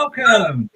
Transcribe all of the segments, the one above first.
Welcome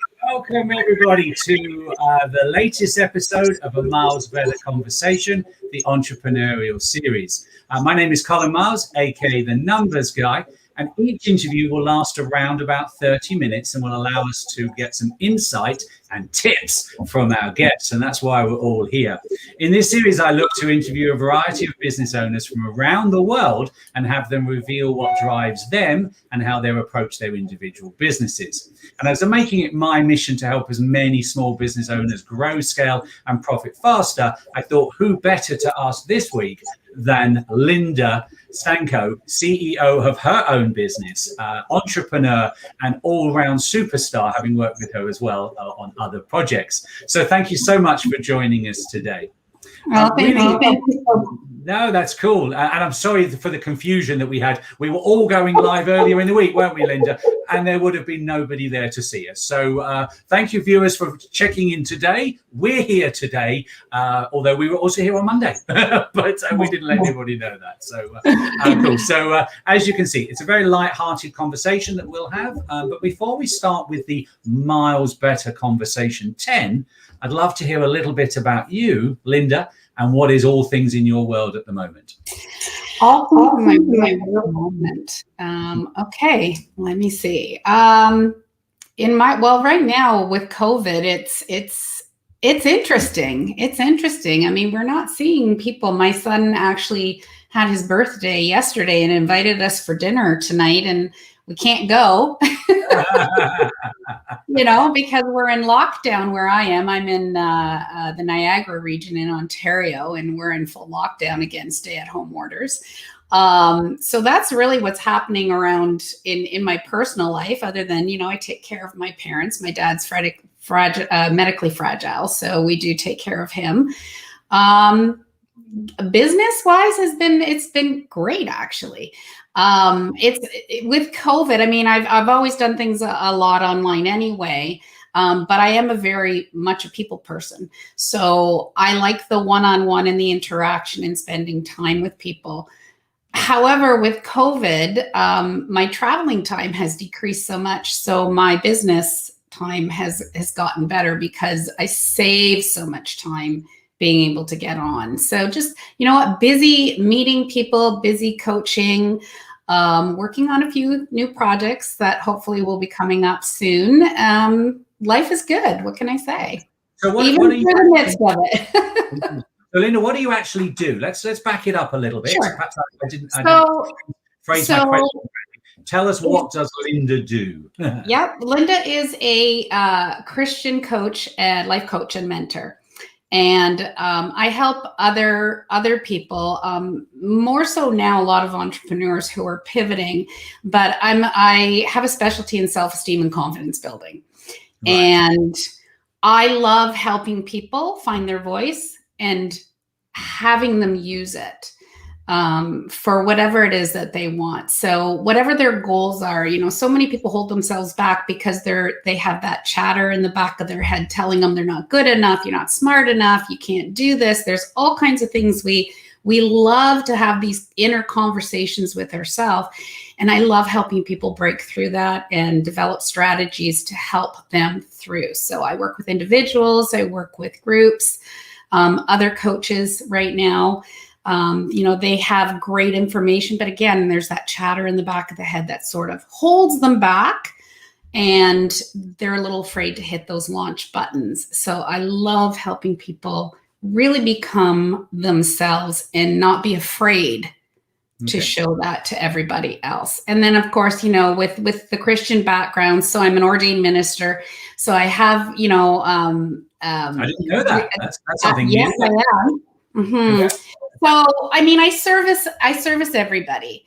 everybody to the latest episode of A Miles Better Conversation, the entrepreneurial series. My name is Colin Miles, aka the Numbers Guy, and each interview will last around about 30 minutes and will allow us to get some insight and tips from our guests, and that's why we're all here. In this series, I look to interview a variety of business owners from around the world and have them reveal what drives them and how they approach their individual businesses. And as I'm making it my mission to help as many small business owners grow, scale, and profit faster, I thought who better to ask this week than Linda Sztanko, CEO of her own business, entrepreneur and all-round superstar, having worked with her as well on other projects. So thank you so much for joining us today. Thank you. No, that's cool. And I'm sorry for the confusion that we had. We were all going live earlier in the week, weren't we, Linda? And there would have been nobody there to see us. So thank you, viewers, for checking in today. We're here today, although we were also here on Monday, but we didn't let anybody know that. So cool. So as you can see, it's a very light-hearted conversation that we'll have. But before we start with the Miles Better Conversation 10, I'd love to hear a little bit about you, Linda, and what is all things in your world at the moment. All things in my world moment. Okay, let me see. Right now with COVID, it's interesting. It's interesting. I mean, we're not seeing people. My son actually had his birthday yesterday and invited us for dinner tonight, and we can't go. Because we're in lockdown where I am. I'm in the Niagara region in Ontario, and we're in full lockdown again, stay-at-home orders. So that's really what's happening around in my personal life, other than, I take care of my parents. My dad's medically fragile, so we do take care of him. Business-wise, it's been great, actually. It's with COVID. I mean, I've always done things a lot online anyway, but I am very much a people person. So I like the one-on-one and the interaction and spending time with people. However, with COVID, my traveling time has decreased so much. So my business time has gotten better because I save so much time being able to get on. So just, busy meeting people, busy coaching, working on a few new projects that hopefully will be coming up soon. Life is good. What can I say? So what are you in the midst of it? So Linda, what do you actually do? Let's back it up a little bit. Sure. Perhaps I didn't phrase my question correctly. Tell us, what does Linda do? Yep. Linda is a Christian coach and life coach and mentor. And I help other people, more so now, a lot of entrepreneurs who are pivoting, but I have a specialty in self-esteem and confidence building. Right. And I love helping people find their voice and having them use it for whatever it is that they want. So whatever their goals are, so many people hold themselves back because they have that chatter in the back of their head telling them they're not good enough, you're not smart enough, you can't do this. There's all kinds of things. We love to have these inner conversations with ourselves. And I love helping people break through that and develop strategies to help them through. So I work with individuals, I work with groups, other coaches right now. They have great information, but again, there's that chatter in the back of the head that sort of holds them back, and they're a little afraid to hit those launch buttons. So I love helping people really become themselves and not be afraid to show that to everybody else. And then, of course, with the Christian background, so I'm an ordained minister. So I have, I didn't know that. That's something new. Yes, I am. Mm-hmm. Okay. So, I mean, I service everybody,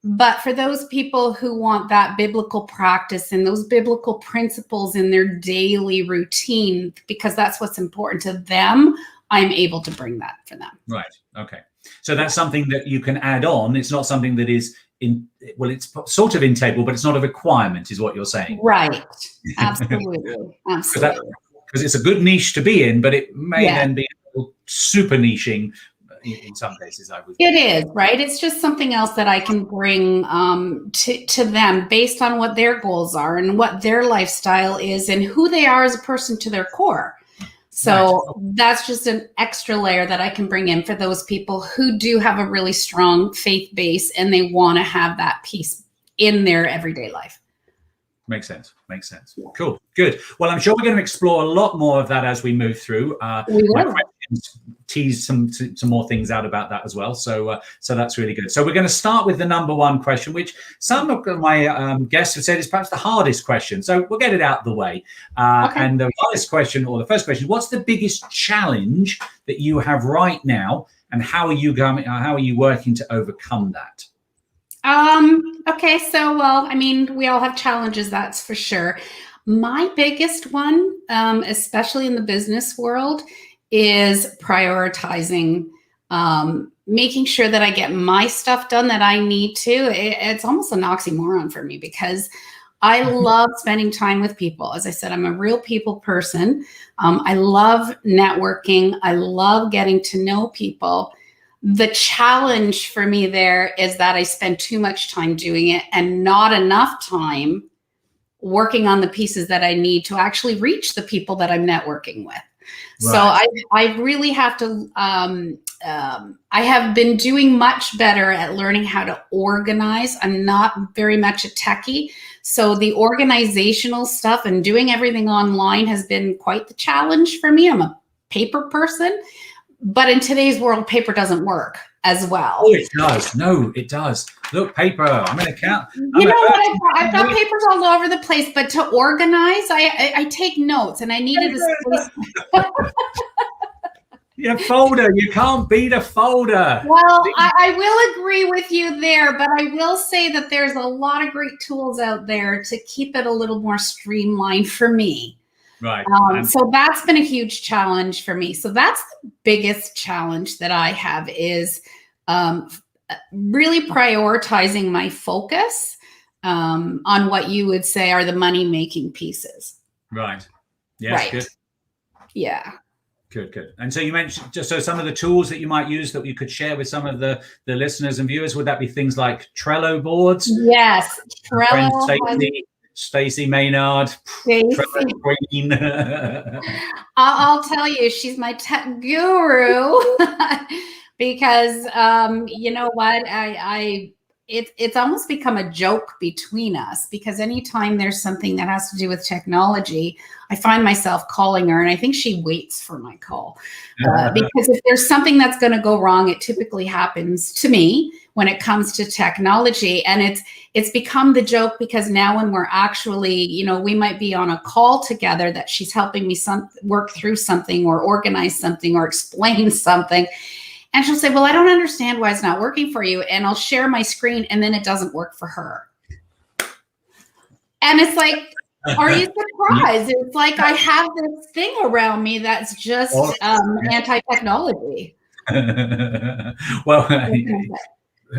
but for those people who want that biblical practice and those biblical principles in their daily routine, because that's what's important to them, I'm able to bring that for them. Right. Okay. So that's something that you can add on. It's not something that is it's sort of integral, but it's not a requirement, is what you're saying. Right. Absolutely. Absolutely. Because it's a good niche to be in, but it may then be super niching in some cases, I would. It is, right? It's just something else that I can bring to them based on what their goals are and what their lifestyle is and who they are as a person to their core. So that's just an extra layer that I can bring in for those people who do have a really strong faith base and they want to have that piece in their everyday life. Makes sense. Makes sense. Cool. Good. Well, I'm sure we're going to explore a lot more of that as we move through. We will. My questions tease some more things out about that as well. So that's really good. So we're going to start with the number one question, which some of my guests have said is perhaps the hardest question. So we'll get it out of the way. Okay. And the hardest question, or the first question, what's the biggest challenge that you have right now, and how are you working to overcome that? Okay, so, well, I mean, we all have challenges, that's for sure. My biggest one, especially in the business world, is prioritizing, making sure that I get my stuff done that I need to. It's almost an oxymoron for me because I love spending time with people. As I said, I'm a real people person. I love networking. I love getting to know people. The challenge for me there is that I spend too much time doing it and not enough time working on the pieces that I need to actually reach the people that I'm networking with. Right. So I really have to, I have been doing much better at learning how to organize. I'm not very much a techie. So the organizational stuff and doing everything online has been quite the challenge for me. I'm a paper person. But in today's world, paper doesn't work as well. Oh, it does. No, it does. Look, paper. I'm an account. You know what? I've got papers all over the place, but to organize, I take notes, and I needed a space. Your folder. You can't beat a folder. Well, I will agree with you there, but I will say that there's a lot of great tools out there to keep it a little more streamlined for me. Right. So that's been a huge challenge for me. So that's the biggest challenge that I have is really prioritizing my focus on what you would say are the money-making pieces. Right. Yes, right. Good. Yeah. Good. And so you mentioned just some of the tools that you might use that you could share with some of the listeners and viewers. Would that be things like Trello boards? Yes. Trello. Stacey Maynard, Queen. I'll tell you, she's my tech guru because you know what, it's almost become a joke between us because anytime there's something that has to do with technology, I find myself calling her, and I think she waits for my call because if there's something that's going to go wrong, it typically happens to me when it comes to technology. And it's become the joke because now when we're actually, you know, we might be on a call together that she's helping me work through something or organize something or explain something. And she'll say, well, I don't understand why it's not working for you. And I'll share my screen and then it doesn't work for her. And it's like, are you surprised? It's like I have this thing around me that's just anti-technology. Well,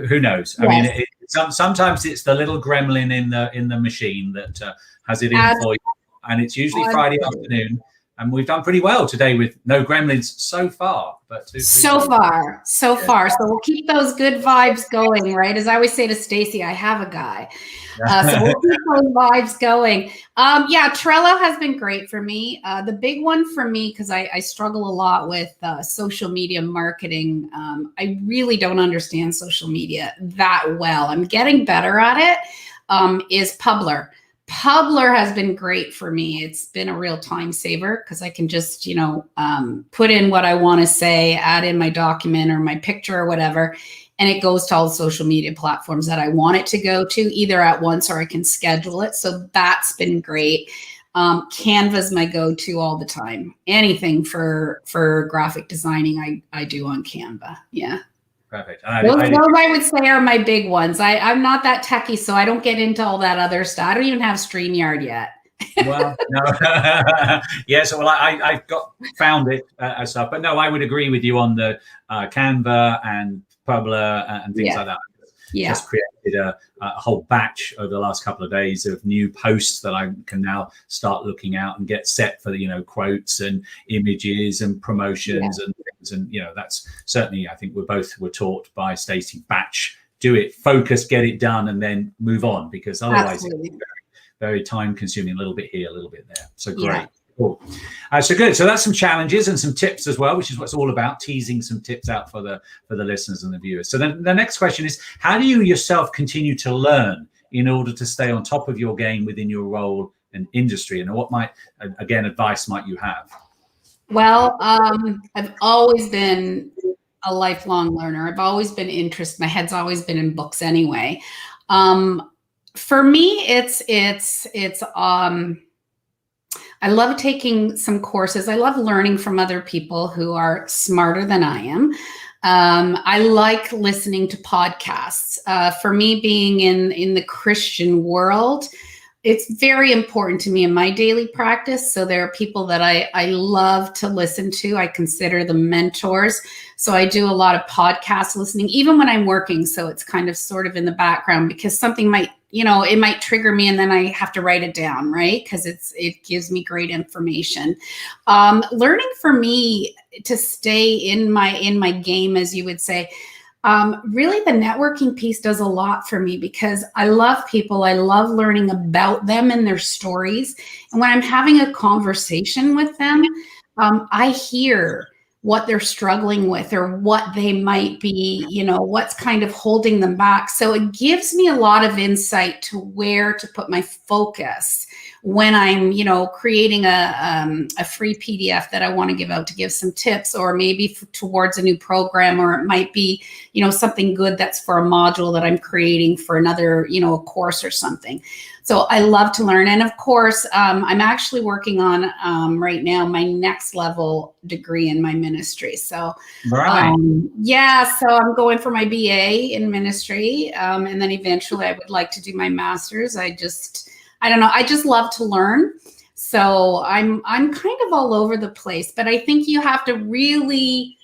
who knows? I mean, sometimes it's the little gremlin in the machine that has it in for you, and it's usually Friday afternoon. And we've done pretty well today with no gremlins so far. But so far. So we'll keep those good vibes going, right? As I always say to Stacey, I have a guy. So we'll keep those vibes going. Trello has been great for me. The big one for me, because I struggle a lot with social media marketing. I really don't understand social media that well. I'm getting better at it. Is Publer. Publer has been great for me. It's been a real time saver because I can just, put in what I want to say, add in my document or my picture or whatever, and it goes to all the social media platforms that I want it to go to either at once or I can schedule it. So that's been great. Canva's my go-to all the time. Anything for graphic designing, I do on Canva. Yeah. Perfect. Those I would say are my big ones. I'm not that techie, so I don't get into all that other stuff. I don't even have StreamYard yet. Well, no. Yes. Well, I've found it as stuff, but no, I would agree with you on the Canva and Publer and things like that. just created a whole batch over the last couple of days of new posts that I can now start looking out and get set for, quotes and images and promotions and things. And, that's certainly, I think we're taught by Stacey, batch, do it, focus, get it done, and then move on, because otherwise it's very, very time consuming, a little bit here, a little bit there. So great. Yeah. Cool. So good. So that's some challenges and some tips as well, which is what it's all about, teasing some tips out for the listeners and the viewers. So then the next question is, how do you yourself continue to learn in order to stay on top of your game within your role and industry? And what advice might you have? Well, I've always been a lifelong learner. I've always been interested. My head's always been in books anyway. For me, it's I love taking some courses. I love learning from other people who are smarter than I am. I like listening to podcasts. For me, being in the Christian world, it's very important to me in my daily practice. So there are people that I love to listen to. I consider them mentors. So I do a lot of podcast listening, even when I'm working. So it's kind of sort of in the background, because something might, it might trigger me and then I have to write it down, right? Because it gives me great information. Learning for me to stay in my game, as you would say, really the networking piece does a lot for me, because I love people. I love learning about them and their stories. And when I'm having a conversation with them, I hear what they're struggling with or what they might be, what's kind of holding them back. So it gives me a lot of insight to where to put my focus when I'm, creating a free PDF that I want to give out to give some tips, or maybe towards a new program, or it might be, something good that's for a module that I'm creating for another, a course or something. So I love to learn. And of course, I'm actually working on right now my next level degree in my ministry. So right. So I'm going for my BA in ministry. And then eventually I would like to do my master's. I don't know. I just love to learn. So I'm kind of all over the place, but I think you have to really,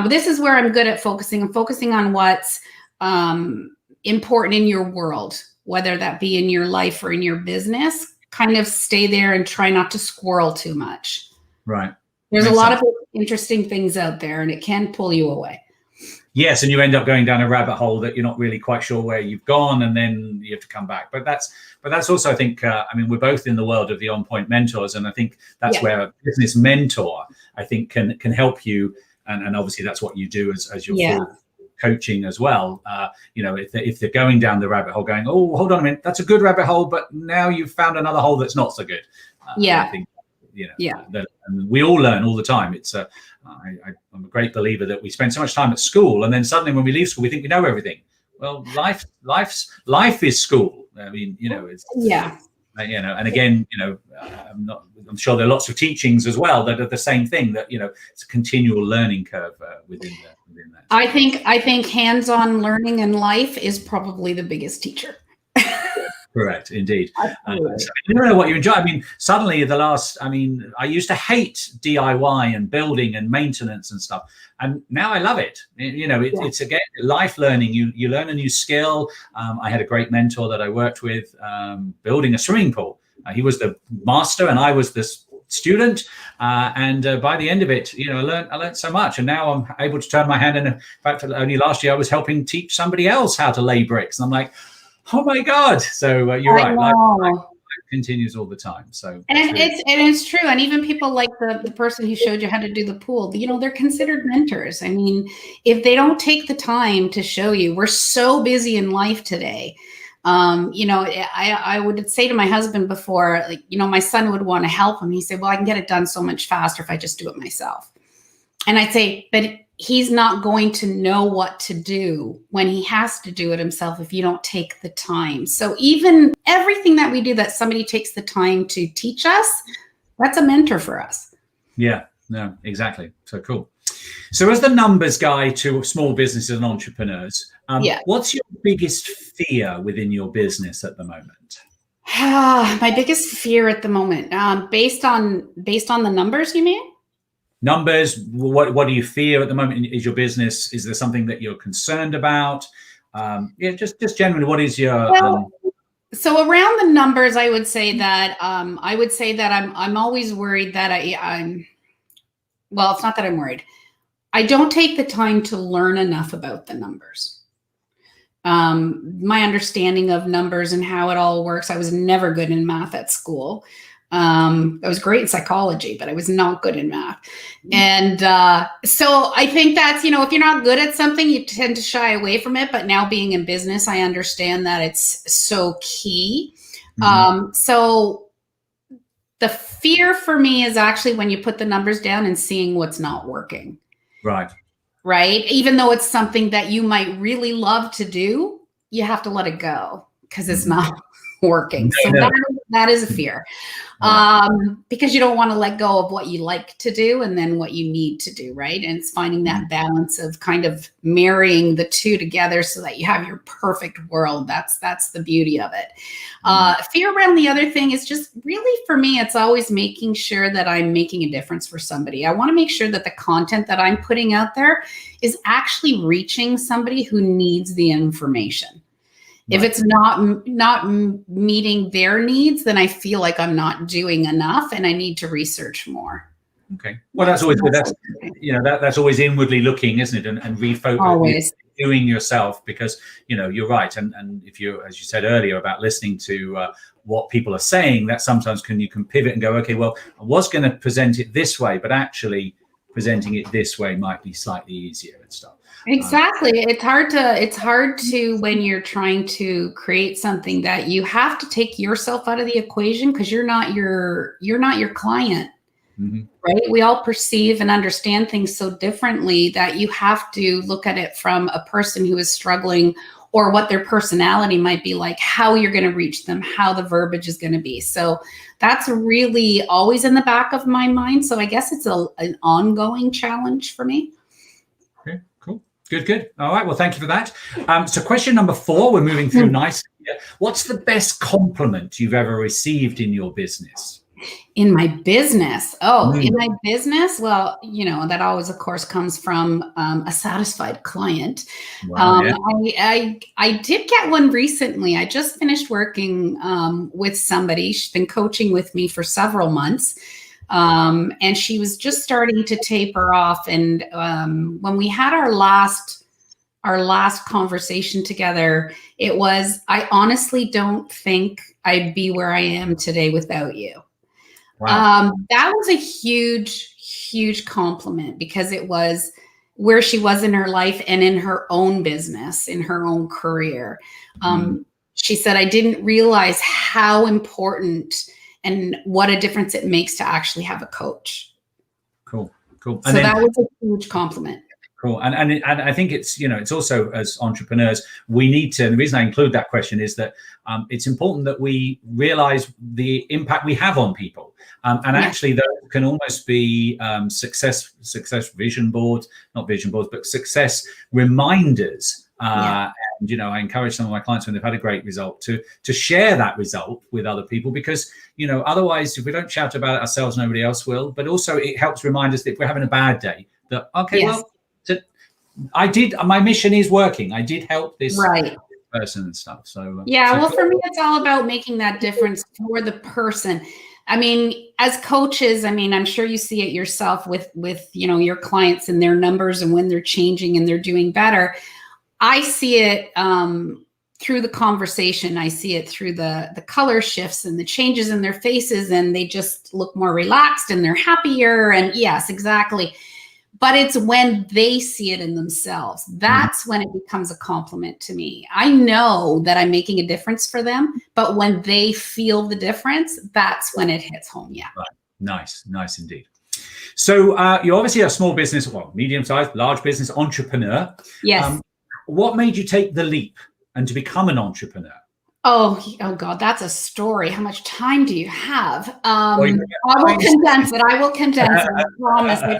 this is where I'm good at focusing. I'm focusing on what's important in your world, whether that be in your life or in your business. Kind of stay there and try not to squirrel too much. Right. There's a lot of interesting things out there, and it can pull you away. Yes, and you end up going down a rabbit hole that you're not really quite sure where you've gone, and then you have to come back. But that's also, I think, we're both in the world of the On Point mentors, and I think that's where a business mentor, I think, can help you, and obviously that's what you do as your full coaching as well. If they're going down the rabbit hole, going, oh, hold on a minute, that's a good rabbit hole, but now you've found another hole that's not so good. I think, and we all learn all the time. It's I'm a great believer that we spend so much time at school, and then suddenly when we leave school, we think we know everything. Well, life is school. I mean, it's and again, I'm sure there are lots of teachings as well that are the same thing, that it's a continual learning curve within that. I think hands-on learning in life is probably the biggest teacher. Correct, indeed. So I don't know what you enjoy. I mean, suddenly I used to hate DIY and building and maintenance and stuff, and now I love it. It's again life learning. You learn a new skill. I had a great mentor that I worked with building a swimming pool. He was the master and I was the student, and by the end of it, I learned so much, and now I'm able to turn my hand. And in fact, only last year I was helping teach somebody else how to lay bricks, and I'm like, oh my God. So you're right. Life continues all the time. So it's true. And even people like the person who showed you how to do the pool, they're considered mentors. I mean, if they don't take the time to show you, we're so busy in life today. I would say to my husband before, my son would want to help him. He said, well, I can get it done so much faster if I just do it myself. And I'd say, but he's not going to know what to do when he has to do it himself if you don't take the time. So even everything that we do that somebody takes the time to teach us, that's a mentor for us. Yeah, no, exactly. So cool. So as the numbers guy to small businesses and entrepreneurs, what's your biggest fear within your business at the moment? My biggest fear at the moment, based on the numbers, you mean? Numbers, what do you fear at the moment? Is your business, is there something that you're concerned about? Yeah, just generally, what is your Well, so around the numbers, I would say that I'm always worried that I'm well, it's not that I'm worried. I don't take the time to learn enough about the numbers. My understanding of numbers and how it all works. I was never good in math at school. I was great in psychology, but I was not good in math. And so I think that's, if you're not good at something, you tend to shy away from it. But now being in business, I understand that it's so key. So the fear for me is actually when you put the numbers down and seeing what's not working. Right. Even though it's something that you might really love to do, you have to let it go because it's not working. So that is a fear. Because you don't want to let go of what you like to do and then what you need to do, right? And it's finding that balance of kind of marrying the two together so that you have your perfect world. That's the beauty of it. Fear around the other thing is just really, for me, it's always making sure that I'm making a difference for somebody. I want to make sure that the content that I'm putting out there is actually reaching somebody who needs the information. If it's not meeting their needs, then I feel like I'm not doing enough and I need to research more. Okay. Well, that's always good. That's always inwardly looking, isn't it? And refocus, doing yourself, because, you're right. And if you, as you said earlier about listening to what people are saying, that sometimes you can pivot and go, okay, well, I was going to present it this way, but actually presenting it this way might be slightly easier and stuff. Exactly. It's hard to when you're trying to create something that you have to take yourself out of the equation because you're not your client. Right? We all perceive and understand things so differently that you have to look at it from a person who is struggling or what their personality might be like, how you're going to reach them, how the verbiage is going to be. So that's really always in the back of my mind. So I guess it's an ongoing challenge for me. Okay, cool. Good. All right. Well, thank you for that. So question number 4, we're moving through nicely here. What's the best compliment you've ever received in your business? In my business? In my business? Well, that always, of course, comes from a satisfied client. I did get one recently. I just finished working with somebody. She's been coaching with me for several months. And she was just starting to taper off. And when we had our last conversation together, it was, I honestly don't think I'd be where I am today without you. Wow. That was a huge compliment because it was where she was in her life and in her own business, in her own career. She said, I didn't realize how important and what a difference it makes to actually have a coach. Cool. So that was a huge compliment. Cool. And I think it's, it's also, as entrepreneurs, we need to, and the reason I include that question is that it's important that we realize the impact we have on people. Actually, that can almost be success vision boards, not vision boards, but success reminders. And, I encourage some of my clients when they've had a great result to share that result with other people, because, otherwise, if we don't shout about it ourselves, nobody else will. But also it helps remind us that if we're having a bad day, that, my mission is working. I did help this person and stuff. So, for me, it's all about making that difference for the person. I mean, as coaches, I'm sure you see it yourself with your clients and their numbers and when they're changing and they're doing better. I see it through the conversation. I see it through the color shifts and the changes in their faces, and they just look more relaxed and they're happier. And yes, exactly. But it's when they see it in themselves. That's when it becomes a compliment to me. I know that I'm making a difference for them, but when they feel the difference, that's when it hits home. Yeah. Right. Nice indeed. So you're obviously a small business, medium-sized, large business entrepreneur. Yes. What made you take the leap and to become an entrepreneur? Oh God, that's a story. How much time do you have? I will condense it. I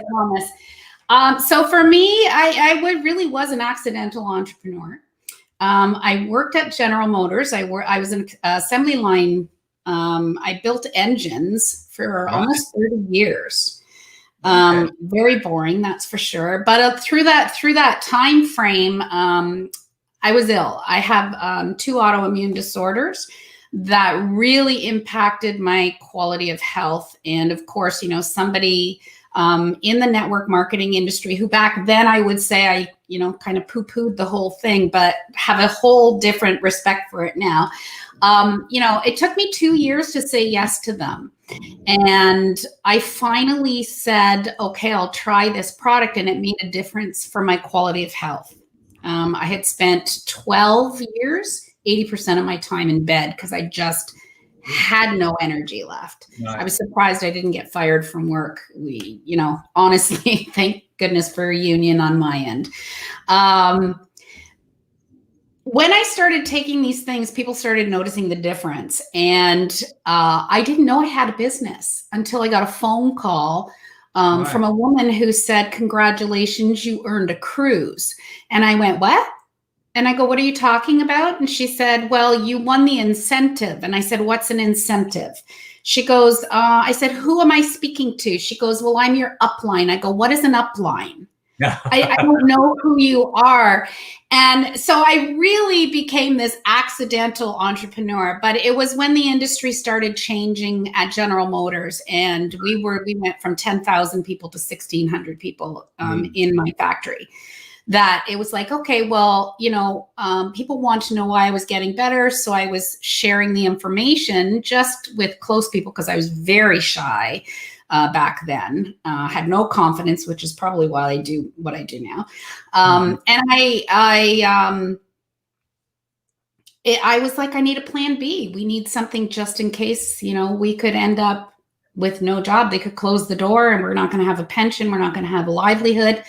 promise. So for me, I really was an accidental entrepreneur. I worked at General Motors. I was an assembly line. I built engines for almost 30 years. Very boring, that's for sure. But through that time frame, I I was ill. I have 2 autoimmune disorders that really impacted my quality of health. And of course, you know, somebody in the network marketing industry who back then I would say I, you know, kind of poo-pooed the whole thing, but have a whole different respect for it now. You know, it took me 2 years to say yes to them. And I finally said, okay, I'll try this product. And it made a difference for my quality of health. I had spent 12 years, 80% of my time in bed because I just had no energy left. Right. I was surprised I didn't get fired from work. We, you know, honestly, thank goodness for a union on my end. When I started taking these things, people started noticing the difference. And I didn't know I had a business until I got a phone call from a woman who said, congratulations, you earned a cruise. And I went, what? And I go, what are you talking about? And she said, well, you won the incentive. And I said, what's an incentive? She goes, I said, who am I speaking to? She goes, well, I'm your upline. I go, what is an upline? I don't know who you are. And so I really became this accidental entrepreneur, but it was when the industry started changing at General Motors, and we went from 10,000 people to 1,600 people in my factory. That it was like, okay, well, you know, people want to know why I was getting better. So I was sharing the information just with close people because I was very shy back then. Had no confidence, which is probably why I do what I do now. And I was like, I need a plan B. We need something just in case, you know, we could end up with no job. They could close the door and we're not going to have a pension. We're not going to have a livelihood.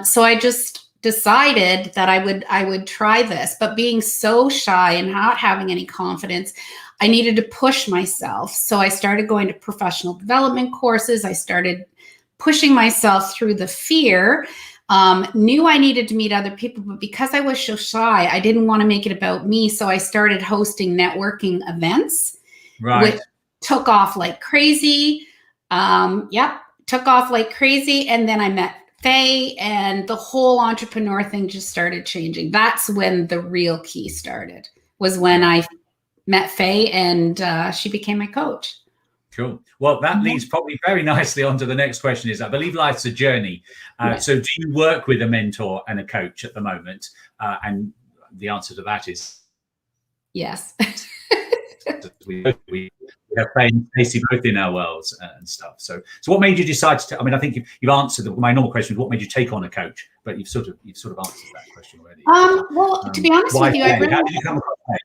So I just decided that I would try this, but being so shy and not having any confidence, I needed to push myself. So I started going to professional development courses. I started pushing myself through the fear, knew I needed to meet other people, but because I was so shy, I didn't want to make it about me. So I started hosting networking events, which took off like crazy. Took off like crazy. And then I met Faye, and the whole entrepreneur thing just started changing. That's when the real key started, was when I met Faye and she became my coach. Cool. Well, that leads probably very nicely on to the next question is, I believe life's a journey. So do you work with a mentor and a coach at the moment? And the answer to that is yes. we have Faye and Stacey both in our worlds and stuff. So what made you decide to? I mean, I think you've answered my normal question: what made you take on a coach? But you've sort of answered that question already. Well, to be honest with you, how did you come across Faye?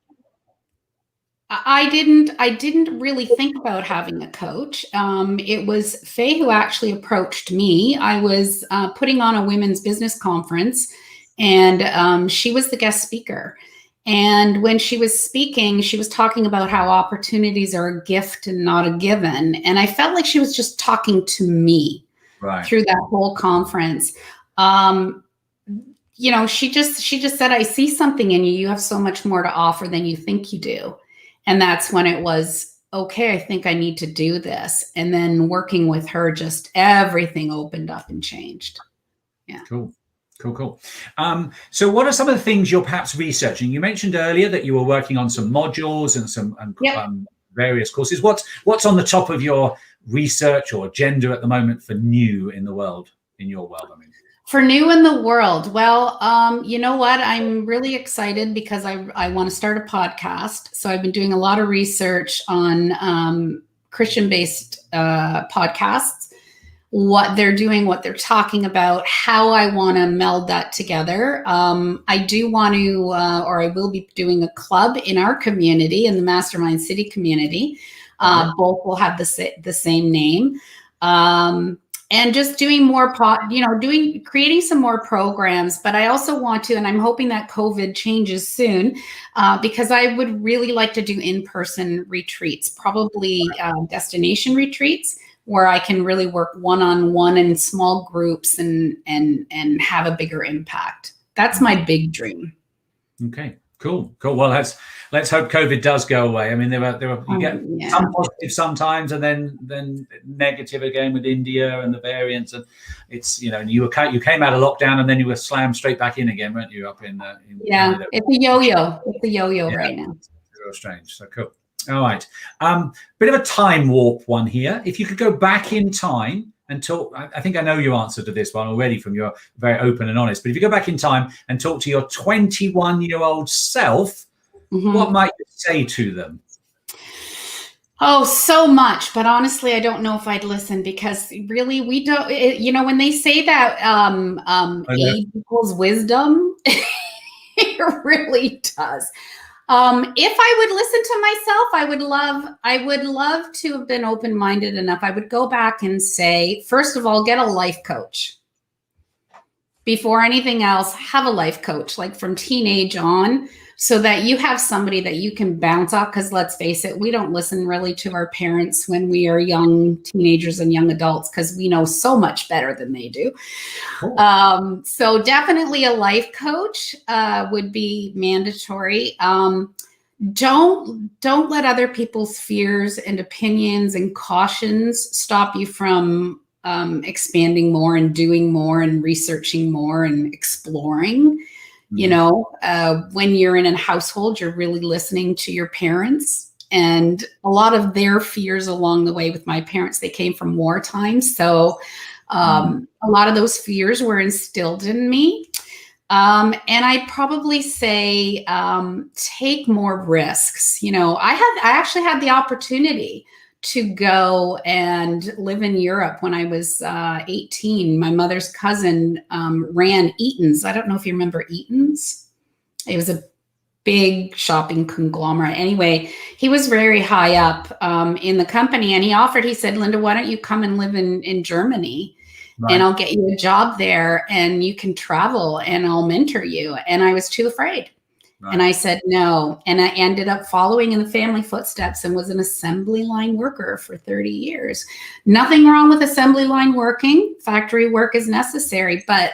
I didn't really think about having a coach. It was Faye who actually approached me. I was putting on a women's business conference, and she was the guest speaker. And when she was speaking, she was talking about how opportunities are a gift and not a given. And I felt like she was just talking to me through that whole conference. You know, she just said, I see something in you. You have so much more to offer than you think you do. And that's when it was, okay, I think I need to do this. And then working with her, just everything opened up and changed. Yeah. Cool. So what are some of the things you're perhaps researching? You mentioned earlier that you were working on some modules and some various courses. What's on the top of your research or agenda at the moment for new in the world, in your world, I mean? For new in the world, well, you know what? I'm really excited because I want to start a podcast. So I've been doing a lot of research on Christian-based podcasts, what they're doing, what they're talking about, how I want to meld that together. I do want to, or I will be doing a club in our community, in the Mastermind City community. Both will have the same name. And just doing more, creating some more programs. But I also want to, and I'm hoping that COVID changes soon, because I would really like to do in-person retreats, probably destination retreats, where I can really work one-on-one in small groups and have a bigger impact. That's my big dream. Okay. Cool. Well, let's hope COVID does go away. I mean, you get some positive sometimes, and then negative again with India and the variants, and it's you came out of lockdown and then you were slammed straight back in again, weren't you? Up in Canada. It's a yo-yo. It's a yo-yo right now. It's real strange. So cool. All right. Bit of a time warp one here. If you could go back in time and talk, I think I know your answer to this one already from your very open and honest, but if you go back in time and talk to your 21-year-old self, what might you say to them? Oh, so much. But honestly, I don't know if I'd listen, because really we don't, when they say that age equals wisdom, it really does. If I would listen to myself, I would love to have been open-minded enough. I would go back and say, first of all, get a life coach. Before anything else, have a life coach, like from teenage on, so that you have somebody that you can bounce off. Because let's face it, we don't listen really to our parents when we are young teenagers and young adults, because we know so much better than they do. Cool. So definitely a life coach would be mandatory. Don't let other people's fears and opinions and cautions stop you from expanding more and doing more and researching more and exploring. When you're in a household, you're really listening to your parents, and a lot of their fears along the way. With my parents, they came from wartime. So a lot of those fears were instilled in me. And I'd probably say, take more risks. I actually had the opportunity to go and live in Europe when I was 18. My mother's cousin ran Eaton's. I don't know if you remember Eaton's. It was a big shopping conglomerate. Anyway, he was very high up in the company, and he said, Linda, why don't you come and live in Germany? Right. And I'll get you a job there, and you can travel, and I'll mentor you. And I was too afraid. Right. And I said no. And I ended up following in the family footsteps and was an assembly line worker for 30 years. Nothing wrong with assembly line working. Factory work is necessary. But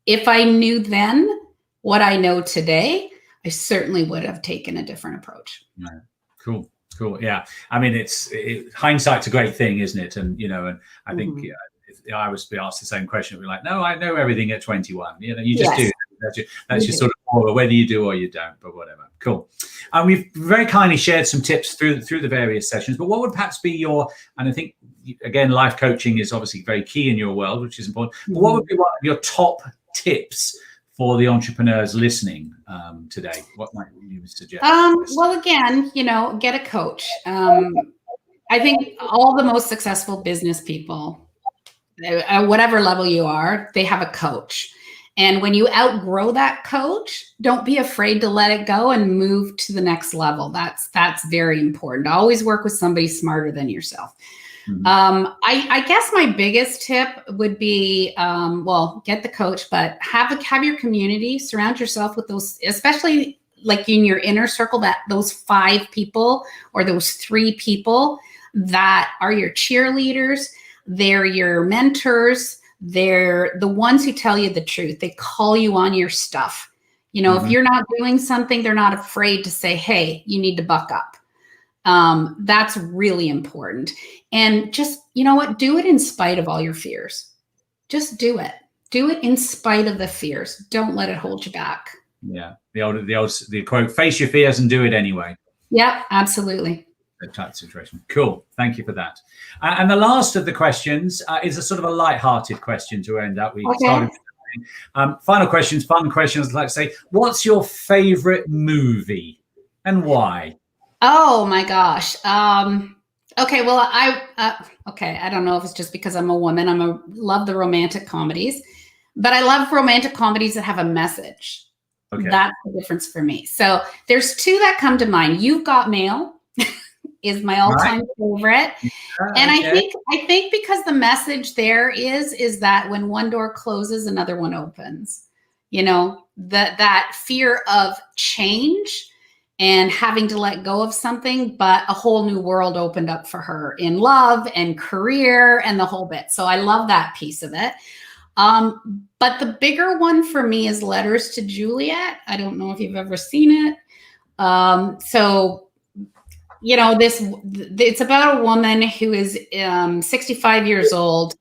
if I knew then what I know today, I certainly would have taken a different approach. Right. Cool. Yeah. I mean, hindsight's a great thing, isn't it? And, and I think I was asked the same question. We're like, no, I know everything at 21. You just do. That's your sort of aura, whether you do or you don't, but whatever. Cool. We've very kindly shared some tips through the various sessions, but what would perhaps be and I think, again, life coaching is obviously very key in your world, which is important, but what would be one of your top tips for the entrepreneurs listening today? What might you suggest? Well, again, get a coach. I think all the most successful business people, at whatever level you are, they have a coach. And when you outgrow that coach, don't be afraid to let it go and move to the next level. That's very important. Always work with somebody smarter than yourself. I guess my biggest tip would be, get the coach, but have your community, surround yourself with those, especially like in your inner circle, those 5 people or those 3 people that are your cheerleaders. They're your mentors. They're the ones who tell you the truth. They call you on your stuff. If you're not doing something, they're not afraid to say, hey, you need to buck up. That's really important. And just, do it in spite of all your fears. Just do it. Do it in spite of the fears. Don't let it hold you back. Yeah. The quote, face your fears and do it anyway. Yeah, absolutely. Type situation. Cool. Thank you for that. And the last of the questions is a sort of a light-hearted question to end up. We started with final questions, fun questions. I'd like to say, what's your favorite movie and why? Oh my gosh. Okay. Well, I don't know if it's just because I'm a woman. Love the romantic comedies, but I love romantic comedies that have a message. Okay. That's the difference for me. So there's 2 that come to mind. You've Got Mail is my all-time favorite. And I think because the message there is that when one door closes, another one opens. That fear of change and having to let go of something, but a whole new world opened up for her in love and career and the whole bit. So I love that piece of it. But the bigger one for me is Letters to Juliet. I don't know if you've ever seen it. So, you know, it's about a woman who is 65 years old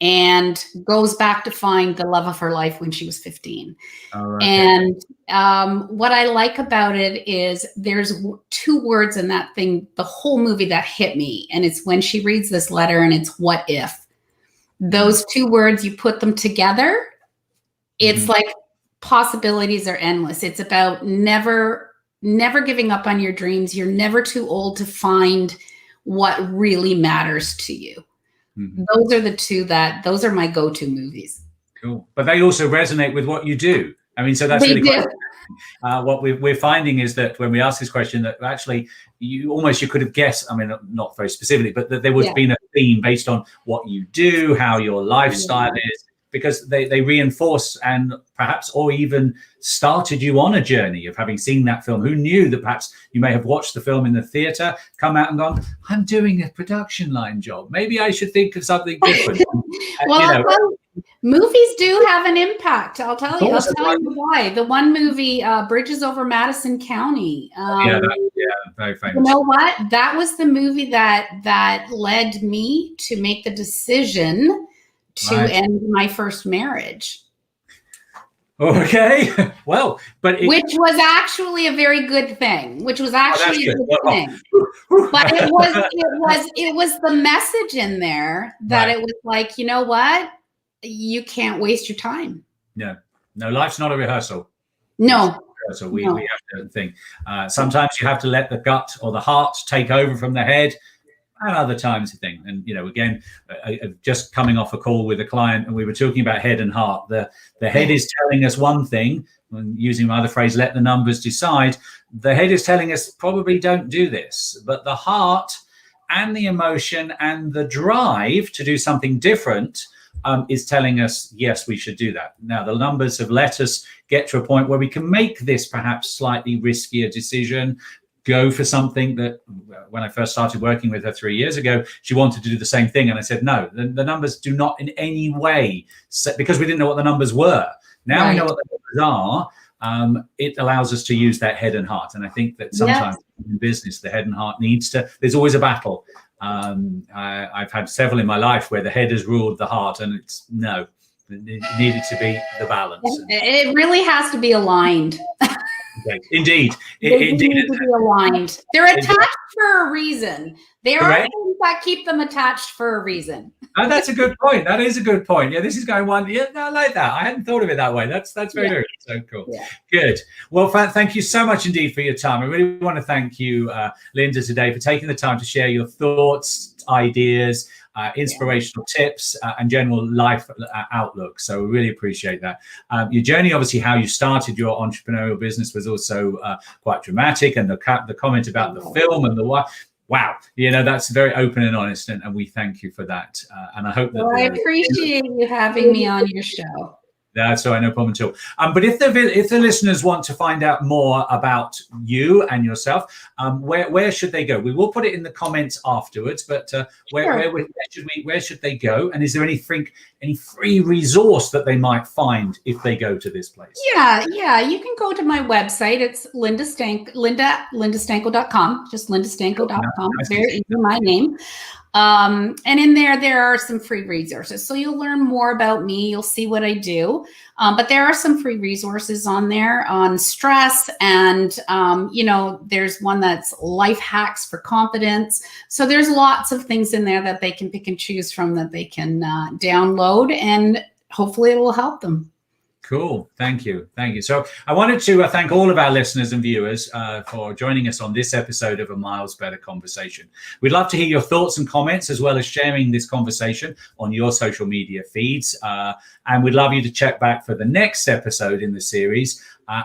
and goes back to find the love of her life when she was 15. Oh, okay. And what I like about it is there's two words in that thing, the whole movie, that hit me. And it's when she reads this letter and it's what if. Those two words, you put them together, it's like possibilities are endless. It's about never giving up on your dreams. You're never too old to find what really matters to you. Those are the two those are my go-to movies. Cool. But they also resonate with what you do. I mean, so that's They really do. what we're finding is that when we ask this question, that actually you could have guessed, I mean, not very specifically, but that there would have been a theme based on what you do, how your lifestyle is, because they reinforce and perhaps or even started you on a journey of having seen that film. Who knew that perhaps you may have watched the film in the theater, come out and gone, I'm doing a production line job. Maybe I should think of something different. Well, movies do have an impact. I'll tell you why. The one movie, Bridges Over Madison County. Very famous. You know what? That was the movie that led me to make the decision to end my first marriage. Okay, well, but which was actually a very good thing. But it was the message in there that it was like, you know what? You can't waste your time. No, life's not a rehearsal. No. So we have to think. Sometimes you have to let the gut or the heart take over from the head, and other times you think. And again, just coming off a call with a client, and we were talking about head and heart. The head is telling us one thing, and using my other phrase, let the numbers decide. The head is telling us probably don't do this, but the heart and the emotion and the drive to do something different is telling us, yes, we should do that. Now, the numbers have let us get to a point where we can make this perhaps slightly riskier decision, go for something that when I first started working with her 3 years ago, she wanted to do the same thing. And I said, no, the numbers do not in any way, because we didn't know what the numbers were. Now we know what the numbers are. It allows us to use that head and heart. And I think that sometimes in business, the head and heart there's always a battle. I've had several in my life where the head has ruled the heart, and it needed to be the balance. It really has to be aligned. Okay. Indeed. They need to be aligned. They're attached for a reason. There are things that keep them attached for a reason. Oh, that's a good point. That is a good point. Yeah, this is going one. Yeah, no, I like that. I hadn't thought of it that way. That's very good. So cool. Yeah. Good. Well, thank you so much indeed for your time. I really want to thank you, Linda, today for taking the time to share your thoughts, ideas, inspirational tips, and general life outlook. So we really appreciate that. Your journey, obviously, how you started your entrepreneurial business was also quite dramatic, and the comment about the film and the wow, that's very open and honest, and we thank you for that. And I hope that I appreciate you having me on your show. That's all right, no problem at all. But if the listeners want to find out more about you and yourself, where should they go? We will put it in the comments afterwards. But where should they go? And is there any free resource that they might find if they go to this place? Yeah. You can go to my website. It's lindastanko.com. Just lindastanko.com. It's very easy, my name. And in there are some free resources. So you'll learn more about me. You'll see what I do. But there are some free resources on there on stress. And, there's one that's life hacks for confidence. So there's lots of things in there that they can pick and choose from that they can download, and hopefully it will help them. Cool. Thank you. So I wanted to thank all of our listeners and viewers for joining us on this episode of A Miles Better Conversation. We'd love to hear your thoughts and comments, as well as sharing this conversation on your social media feeds. And we'd love you to check back for the next episode in the series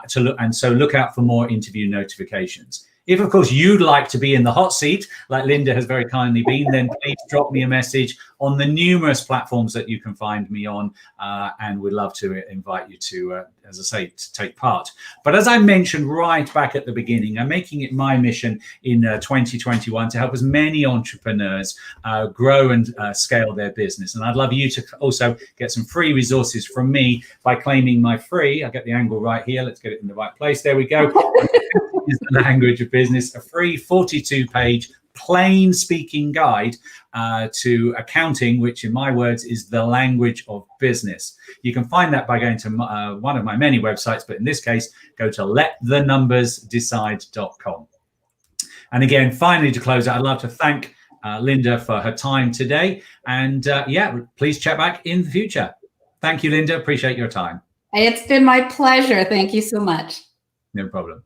so look out for more interview notifications. If, of course, you'd like to be in the hot seat, like Linda has very kindly been, then please drop me a message on the numerous platforms that you can find me on, and we'd love to invite you to as I say, to take part. But as I mentioned right back at the beginning, I'm making it my mission in 2021 to help as many entrepreneurs grow and scale their business. And I'd love you to also get some free resources from me by claiming my free, I'll get the angle right here, let's get it in the right place, there we go, is the language of business, a free 42-page plain speaking guide to accounting, which in my words is the language of business. You can find that by going to one of my many websites, but in this case, go to letthenumbersdecide.com. And again, finally, to close out, I'd love to thank Linda for her time today. And please check back in the future. Thank you, Linda. Appreciate your time. It's been my pleasure. Thank you so much. No problem.